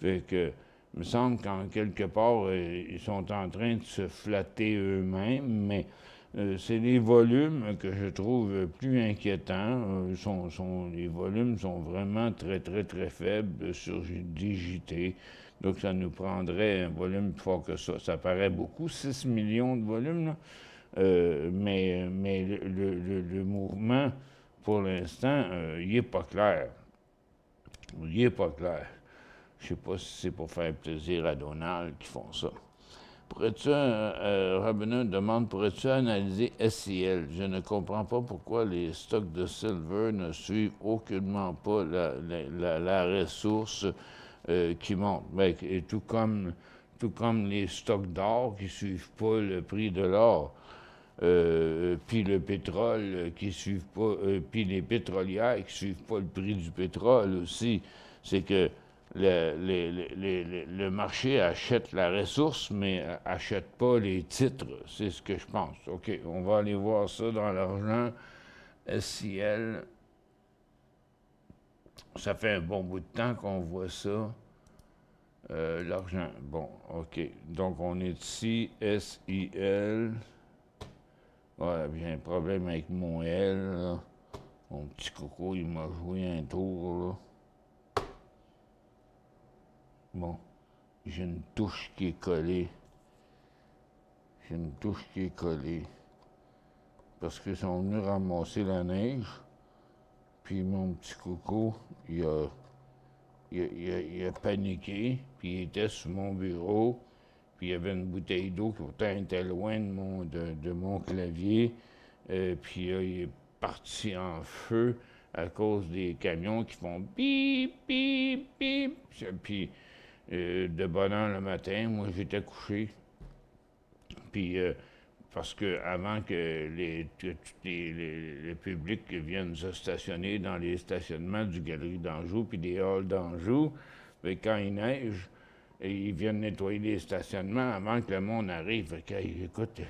B: Fait que, il me semble qu'en quelque part, ils sont en train de se flatter eux-mêmes, mais c'est les volumes que je trouve plus inquiétants. Les volumes sont vraiment très, très, très faibles sur DJT. Donc, ça nous prendrait un volume plus fort que ça. Ça paraît beaucoup, 6 millions de volumes, là. Mais le mouvement, pour l'instant, il n'est pas clair. Il n'est pas clair. Je ne sais pas si c'est pour faire plaisir à Donald qu'ils font ça. Rabineux demande, pourrais-tu analyser SCL? Je ne comprends pas pourquoi les stocks de silver ne suivent aucunement pas la ressource qui monte. Ben, et tout comme les stocks d'or qui ne suivent pas le prix de l'or. Puis le pétrole qui ne suivent pas, puis les pétrolières qui ne suivent pas le prix du pétrole aussi. C'est que le marché achète la ressource, mais achète pas les titres. C'est ce que je pense. OK, on va aller voir ça dans l'argent SCL. Ça fait un bon bout de temps qu'on voit ça. L'argent. Bon, OK. Donc, on est ici, SIL. Voilà, j'ai un problème avec mon L, là. Mon petit coco, il m'a joué un tour, là. Bon, j'ai une touche qui est collée. Parce qu'ils sont venus ramasser la neige. Puis mon petit coco, il a paniqué. Puis il était sur mon bureau. Puis il y avait une bouteille d'eau qui pourtant était loin de mon clavier. Puis il est parti en feu à cause des camions qui font bip, bip, bip. Puis de bonne heure le matin, moi j'étais couché. Puis parce que avant que le public vienne se stationner dans les stationnements du Galerie d'Anjou puis des halls d'Anjou, bien, quand il neige, ils viennent nettoyer les stationnements avant que le monde arrive. Fait que, écoute,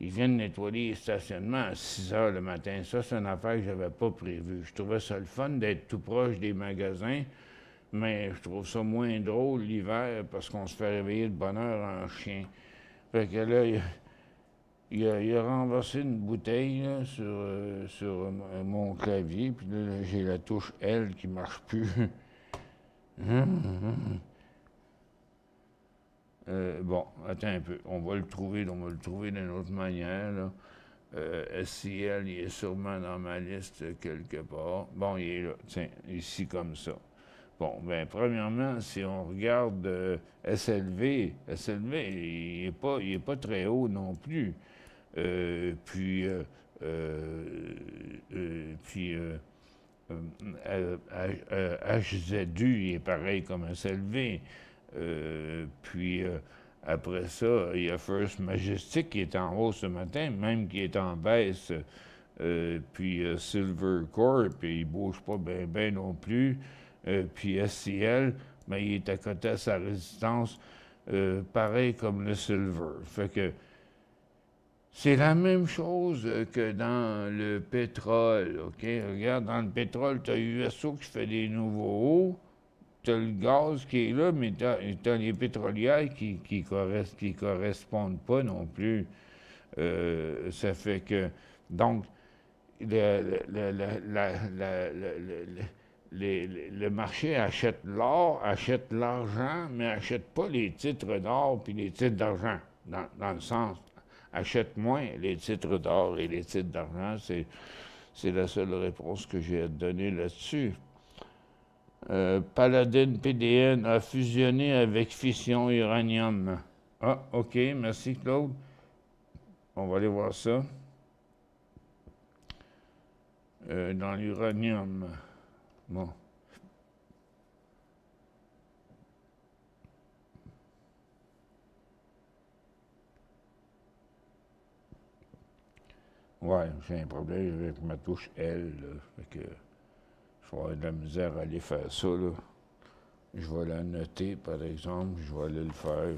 B: ils viennent nettoyer les stationnements à 6 heures le matin. Ça, c'est une affaire que je n'avais pas prévue. Je trouvais ça le fun d'être tout proche des magasins, mais je trouve ça moins drôle l'hiver parce qu'on se fait réveiller de bonne heure en chien. Fait que là, il a renversé une bouteille là, sur mon clavier, puis là, j'ai la touche L qui marche plus. Bon, attends un peu. On va le trouver d'une autre manière. Là. SCL, il est sûrement dans ma liste quelque part. Bon, il est là. Tiens, ici comme ça. Bon, bien, premièrement, si on regarde SLV, il est pas très haut non plus. HZU, il est pareil comme SLV. Après ça, il y a First Majestic qui est en hausse ce matin, même qui est en baisse. Silver Corp, il ne bouge pas bien non plus. Puis SCL, ben, il est à côté à sa résistance, pareil comme le Silver. Fait que c'est la même chose que dans le pétrole, OK? Regarde, dans le pétrole, tu as USO qui fait des nouveaux hauts. Tu as le gaz qui est là, mais tu as les pétrolières qui correspondent pas non plus. Ça fait que, donc, le marché achète l'or, achète l'argent, mais achète pas les titres d'or puis les titres d'argent, dans le sens, achète moins les titres d'or et les titres d'argent. C'est la seule réponse que j'ai à te donner là-dessus. Paladin PDN a fusionné avec Fission Uranium. Ah, OK, merci Claude. On va aller voir ça. Dans l'uranium. Bon. Ouais, j'ai un problème avec ma touche L, là. Fait que je vais avoir de la misère à aller faire ça, là. Je vais la noter, par exemple, je vais aller le faire.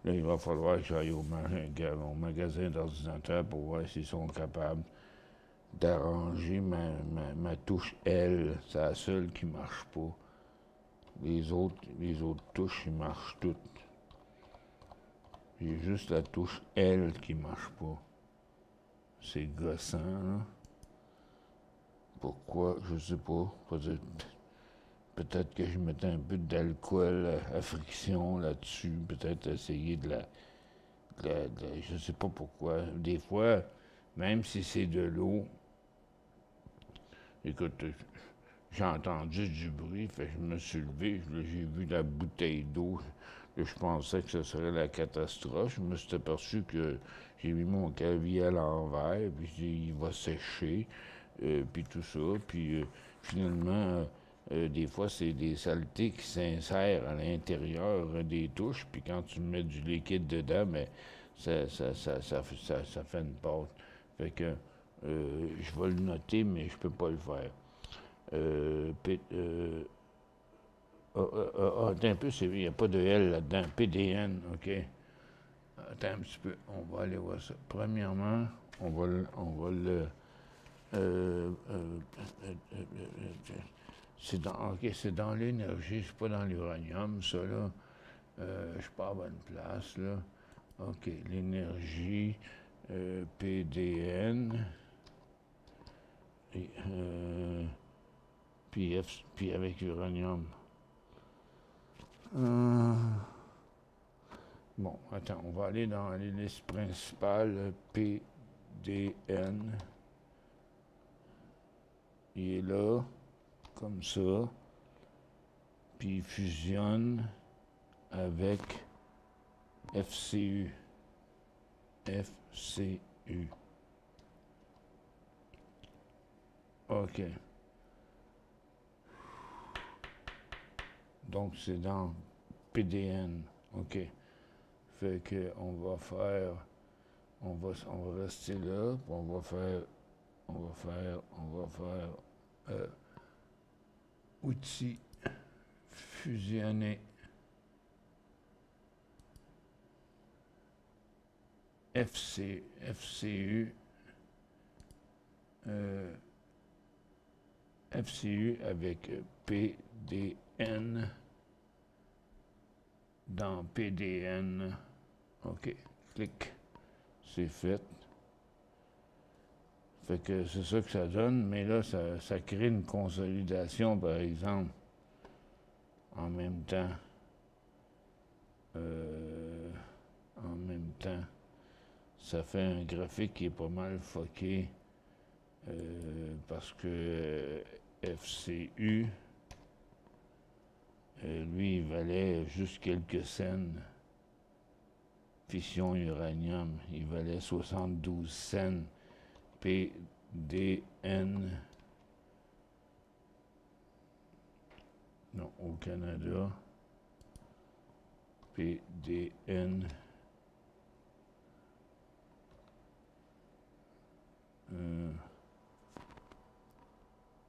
B: Là, il va falloir que j'aille au magasin d'ordinateur pour voir s'ils sont capables d'arranger ma touche L. C'est la seule qui ne marche pas. Les autres touches, ils marchent toutes. J'ai juste la touche L qui ne marche pas. C'est gossant, là. Pourquoi? Je sais pas. Peut-être que je mettais un peu d'alcool à friction là-dessus. Peut-être essayer je sais pas pourquoi. Des fois, même si c'est de l'eau, écoute, j'ai entendu du bruit, fait que je me suis levé, j'ai vu la bouteille d'eau. que je pensais que ce serait la catastrophe. Je me suis aperçu que j'ai mis mon clavier à l'envers, puis il va sécher, puis tout ça. Puis finalement, des fois, c'est des saletés qui s'insèrent à l'intérieur des touches, puis quand tu mets du liquide dedans, mais ça fait une pâte. Fait que je vais le noter, mais je peux pas le faire. Attends un peu, il n'y a pas de L là-dedans. PDN, OK. Attends un petit peu, on va aller voir ça. Premièrement, on va le c'est dans l'énergie, c'est pas dans l'uranium, ça là. Je suis pas à bonne place, là. OK, l'énergie, PDN, et, puis avec uranium. Bon, attends, on va aller dans les listes principales, PDN. Il est là, comme ça, puis il fusionne avec FCU. FCU. OK. Donc, c'est dans PDN. OK. Fait que on va rester là, puis on va faire outils fusionner FCU avec PDN dans PDN. OK, clic, c'est fait. Fait que c'est ça que ça donne, mais là, ça crée une consolidation, par exemple, en même temps. Ça fait un graphique qui est pas mal foqué, parce que FCU, lui, il valait juste quelques cents. Fission uranium, il valait 72 cents. PDN, non, au Canada, PDN,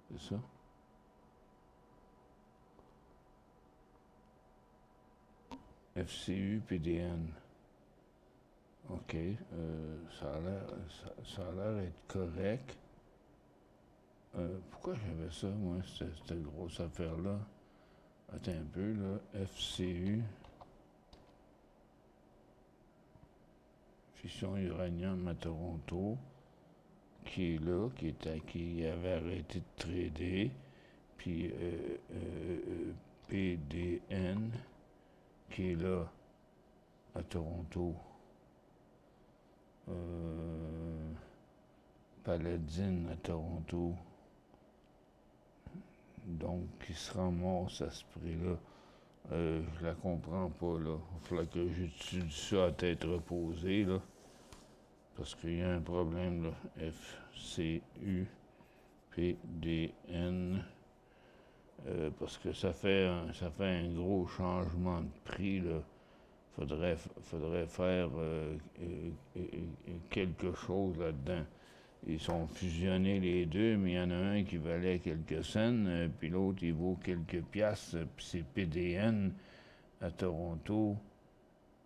B: c'est ça? FCU, PDN. OK, ça a l'air être correct. Pourquoi j'avais ça, moi, cette grosse affaire-là? Attends un peu, là. FCU. Fission uranium à Toronto. Qui est là, qui avait arrêté de trader. Puis PDN, qui est là, à Toronto. Paladine à Toronto. Donc, qui se ramasse à ce prix-là. Je la comprends pas, là. Il faudra que j'étudie ça à tête reposée, là. Parce qu'il y a un problème, là. FCU, PDN. Parce que ça fait un gros changement de prix, là. Faudrait faire quelque chose là-dedans. Ils sont fusionnés les deux, mais il y en a un qui valait quelques cents, puis l'autre, il vaut quelques piastres, puis c'est PDN à Toronto,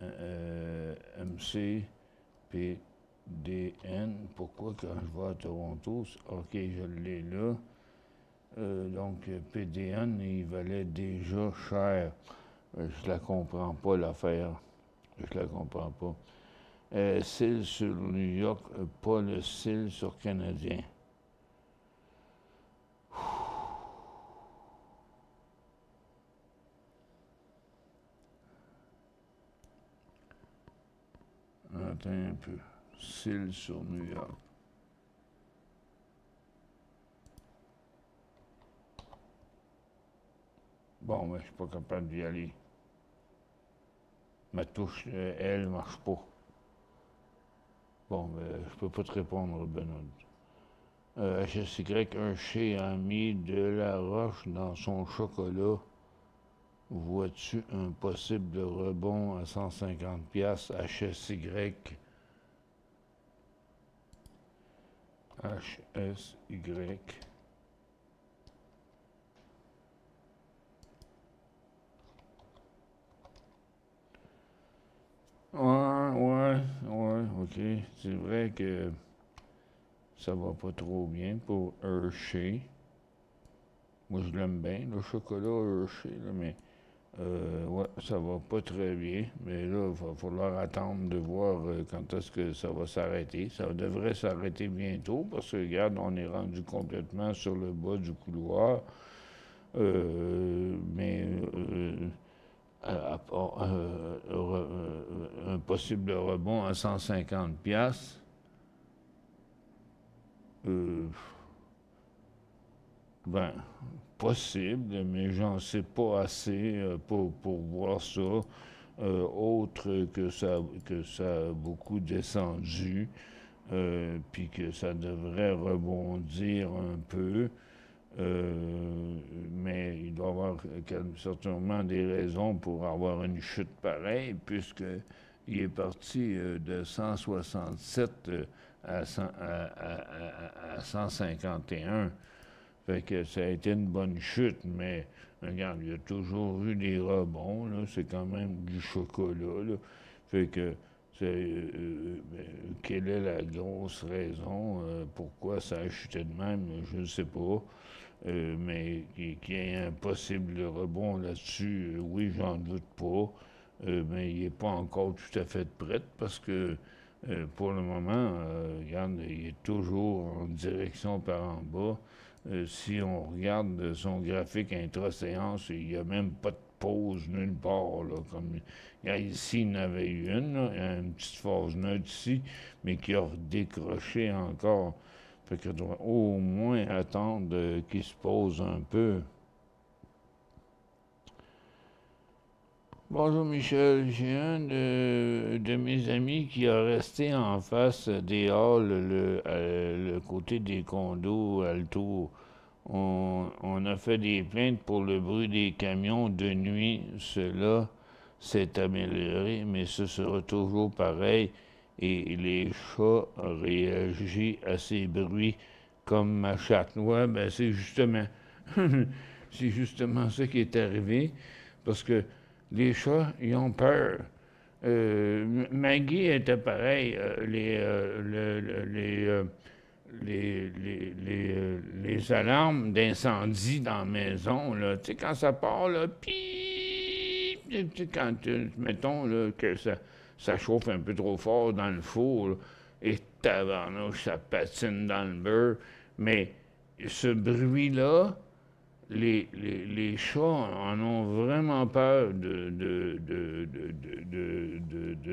B: MC, PDN. Pourquoi quand je vais à Toronto, OK, je l'ai là. Donc, PDN, il valait déjà cher. Je la comprends pas, l'affaire. Je la comprends pas. CIL sur New York, pas le CIL sur Canadien. Attends un peu. CIL sur New York. Bon, mais je suis pas capable d'y aller. Ma touche L marche pas. Bon, je peux pas te répondre, Benoît. HSY, un chez a mis de la roche dans son chocolat. Vois-tu un possible rebond à 150$? HSY. HSY. Ouais, ok. C'est vrai que ça va pas trop bien pour Hershey. Moi, je l'aime bien, le chocolat Hershey, là, mais ouais, ça va pas très bien. Mais là, il va falloir attendre de voir quand est-ce que ça va s'arrêter. Ça devrait s'arrêter bientôt parce que, regarde, on est rendu complètement sur le bas du couloir. Mais un possible rebond à 150$. Ben, possible, mais j'en sais pas assez pour voir ça. Autre que ça a beaucoup descendu, puis que ça devrait rebondir un peu. Mais il doit y avoir certainement des raisons pour avoir une chute pareille, puisqu'il est parti de 167 à 151. Fait que ça a été une bonne chute, mais regarde, il y a toujours eu des rebonds, là. C'est quand même du chocolat, là. Fait que quelle est la grosse raison pourquoi ça a chuté de même, je ne sais pas. Mais qu'il y ait un possible rebond là-dessus, oui, j'en doute pas. Mais il n'est pas encore tout à fait prêt parce que pour le moment, regarde, il est toujours en direction par en bas. Si on regarde son graphique intra-séance, il n'y a même pas de pause nulle part. Là, comme, ici, il y en avait eu une, là, une petite phase neutre ici, mais qui a décroché encore. Fait qu'on doit au moins attendre qu'il se pose un peu. Bonjour Michel, j'ai un de mes amis qui a resté en face des halls, le côté des condos Alto. On a fait des plaintes pour le bruit des camions de nuit. Cela s'est amélioré, mais ce sera toujours pareil. Et les chats réagissent à ces bruits comme ma chatte. Ouais, ben c'est justement, c'est justement ça qui est arrivé, parce que les chats, ils ont peur. Maggie était pareil. Les alarmes d'incendie dans la maison, là, tu sais, quand ça part, là, pip, quand, mettons, là, que ça chauffe un peu trop fort dans le four, là, et tabarnouche, ça patine dans le beurre. Mais ce bruit-là, les chats en ont vraiment peur de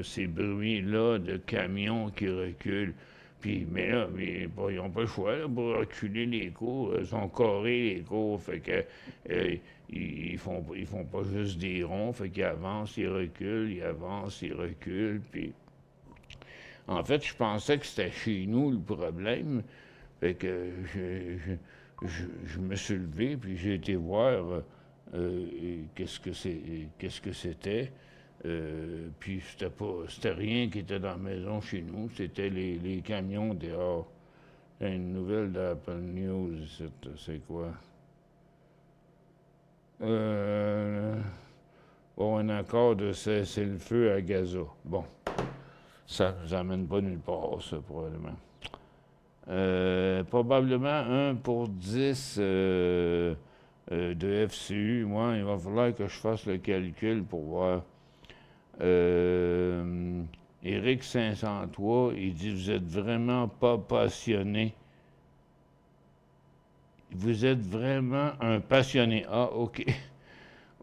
B: ces bruits-là de camions qui reculent. Puis, mais là, ils n'ont pas le choix là, pour reculer les cours. Ils sont carrés, les cours. Fait que ils font pas juste des ronds. Fait qu'ils avancent, ils reculent, ils avancent, ils reculent. Puis, en fait, je pensais que c'était chez nous le problème. Fait que je me suis levé, puis j'ai été voir qu'est-ce que c'était. Puis c'était rien qui était dans la maison chez nous, c'était les camions dehors. Il y a une nouvelle d'Apple News, c'est quoi? Bon, un accord de cesser le feu à Gaza. Bon, ça nous amène pas nulle part, ça, probablement. Probablement 1 pour 10 de FCU. Moi, il va falloir que je fasse le calcul pour voir. Éric 503, il dit, vous êtes vraiment pas passionné. Vous êtes vraiment un passionné. Ah, OK.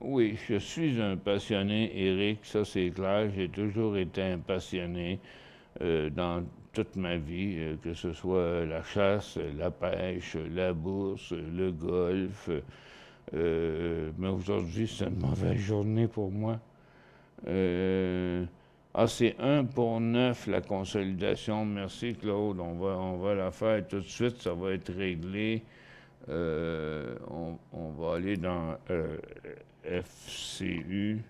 B: Oui, je suis un passionné, Éric, ça c'est clair. J'ai toujours été un passionné dans toute ma vie, que ce soit la chasse, la pêche, la bourse, le golf. Mais aujourd'hui, c'est une mauvaise journée pour moi. C'est 1 pour 9 la consolidation. Merci Claude. On va la faire tout de suite. Ça va être réglé. On va aller dans FCU.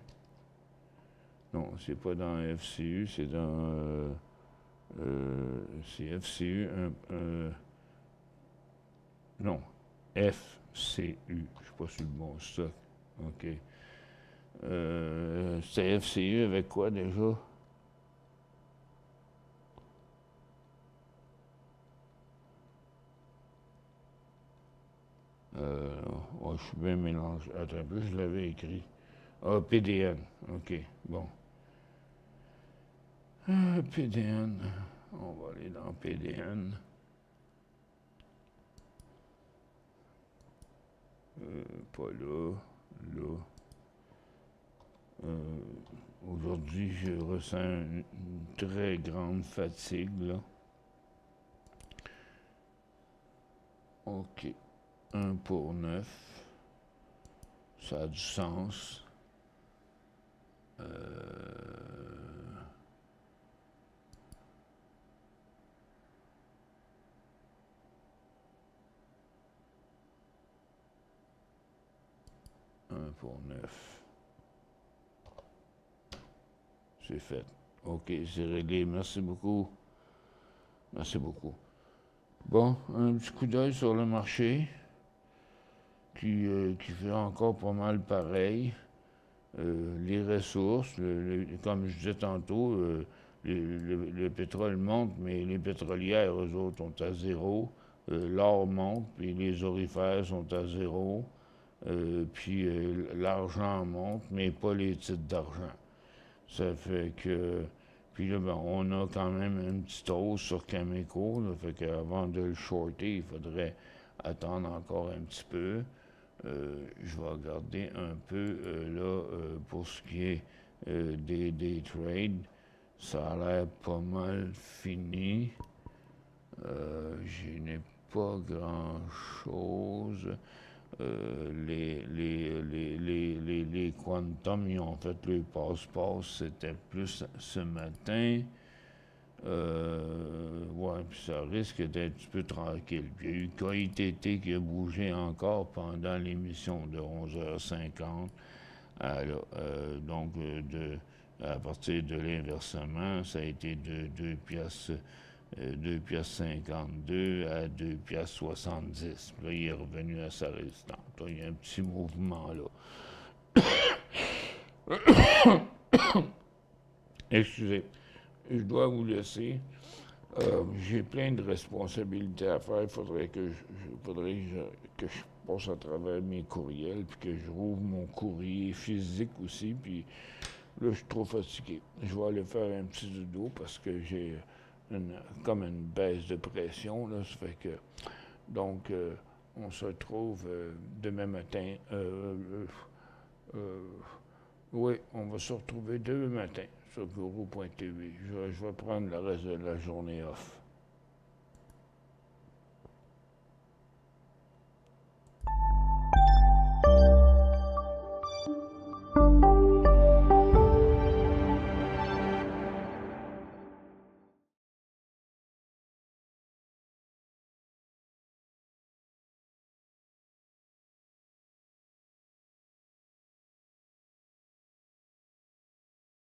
B: Non, c'est pas dans FCU, c'est dans... c'est FCU. Non, FCU. Je suis pas sur le bon stock. OK. C'est FCU avec quoi déjà? Je suis bien mélangé. Attends un peu, je l'avais écrit. PDN. OK, bon. PDN. On va aller dans PDN. Pas là. Là. Aujourd'hui, je ressens une très grande fatigue, là. OK. 1 pour 9. Ça a du sens. 1 pour 9. C'est fait. OK, c'est réglé. Merci beaucoup. Merci beaucoup. Bon, un petit coup d'œil sur le marché qui fait encore pas mal pareil. Les ressources, comme je disais tantôt, le pétrole monte, mais les pétrolières, eux autres, sont à zéro. L'or monte, puis les orifères sont à zéro. Puis l'argent monte, mais pas les titres d'argent. Ça fait que... Puis là, ben, on a quand même une petite hausse sur Cameco. Là, fait qu'avant de le shorter, il faudrait attendre encore un petit peu. Je vais regarder un peu là pour ce qui est des trades. Ça a l'air pas mal fini. Je n'ai pas grand-chose. Les Quantum, ils ont fait le passe-passe, c'était plus ce matin. Ouais, puis ça risque d'être un petit peu tranquille. Puis il y a eu KITT qui a bougé encore pendant l'émission de 11h50. Donc, à partir de l'inversement, ça a été de 2 piastres. 2 piastres 52 à 2 piastres 70. Là, il est revenu à sa résistance. Là, il y a un petit mouvement là. Excusez, je dois vous laisser. J'ai plein de responsabilités à faire. Il faudrait que je passe à travers mes courriels, puis que je rouvre mon courrier physique aussi. Puis là, je suis trop fatigué. Je vais aller faire un petit dodo parce que j'ai comme une baisse de pression, là, ça fait que... Donc, on se retrouve demain matin. Oui, on va se retrouver demain matin sur Guru.tv. Je vais prendre le reste de la journée off.